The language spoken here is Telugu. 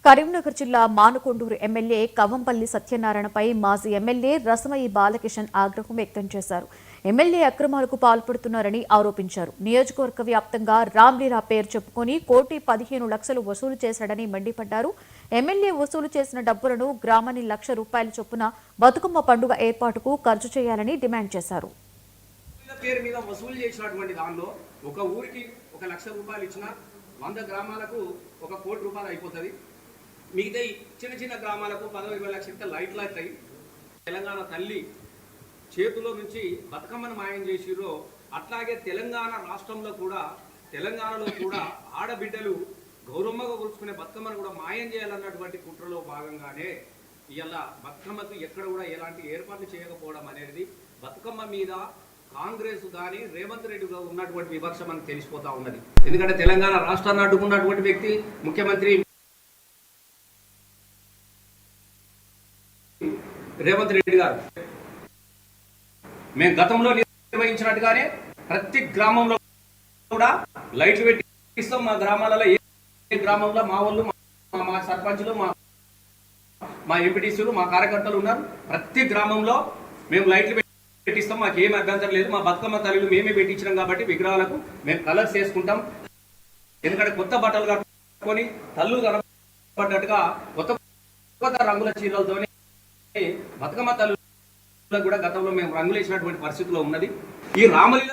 కరీంనగర్ జిల్లా మానుకొండూరు ఎమ్మెల్యే కవంపల్లి సత్యనారాయణపై మాజీ ఎమ్మెల్యే రసమయి బాలకిషన్ ఆగ్రహం వ్యక్తం చేశారు. ఎమ్మెల్యే అక్రమాలకు పాల్పడుతున్నారని ఆరోపించారు. నియోజకవర్గ వ్యాప్తంగా రామ్లీలా పేరు చెప్పుకొని 1,15,00,000 వసూలు చేశాడని మండిపడ్డారు. ఎమ్మెల్యే వసూలు చేసిన డబ్బులను గ్రామాన్ని ₹1,00,000 చొప్పున బతుకమ్మ పండుగ ఏర్పాటుకు ఖర్చు చేయాలని డిమాండ్ చేశారు. పేరు మీద వసూలు చేసినటువంటి దానిలో ఒక ఊరికి ₹1,00,000 ఇచ్చినా 100 గ్రామాలకు ₹1,00,00,000 అయిపోతుంది. మిగతా చిన్న చిన్న గ్రామాలకు 10-20 లక్షల లైట్లు అవుతాయి. తెలంగాణ తల్లి చేతిలో నుంచి బతుకమ్మను మాయం చేసిరో అట్లాగే తెలంగాణలో కూడా ఆడబిడ్డలు గౌరమ్మగా కొలుచుకునే బతుకమ్మను కూడా మాయం చేయాలన్నటువంటి కుట్రలో భాగంగానే ఇవాళ బతుకమ్మకు ఎక్కడ కూడా ఎలాంటి ఏర్పాట్లు చేయకపోవడం అనేది బతుకమ్మ మీద కాంగ్రెస్ కానీ రేవంత్ రెడ్డి ఉన్నటువంటి వివక్ష మనకు తెలిసిపోతా ఉన్నది. ఎందుకంటే తెలంగాణ రాష్ట్రాన్ని అడ్డుకున్నటువంటి వ్యక్తి ముఖ్యమంత్రి రేవంత్ రెడ్డి గారు. మేము గతంలో నిర్వహించినట్టుగానే ప్రతి గ్రామంలో కూడా లైట్లు పెట్టిస్తాం. మా గ్రామాలలో ఏ గ్రామంలో మా వాళ్ళు మా సర్పంచులు మా ఎంపీటీసీలు మా కార్యకర్తలు ఉన్నారు. ప్రతి గ్రామంలో మేము లైట్లు పెట్టిస్తాం. మాకు ఏమి అభ్యంతరం లేదు. మా బతుకమ్మ తల్లులు మేమే పెట్టించినాం కాబట్టి విగ్రహాలకు మేము కలర్స్ వేసుకుంటాం. ఎందుకంటే కొత్త బట్టలు కట్టుకొని తల్లు కనపడ్డట్టుగా కొత్త రంగుల చీరలతోనే బతుకమ్మ తల్లులకు కూడా గతంలో మేము రంగులు వేసినటువంటి పరిస్థితిలో ఉన్నది. ఈ రామలీల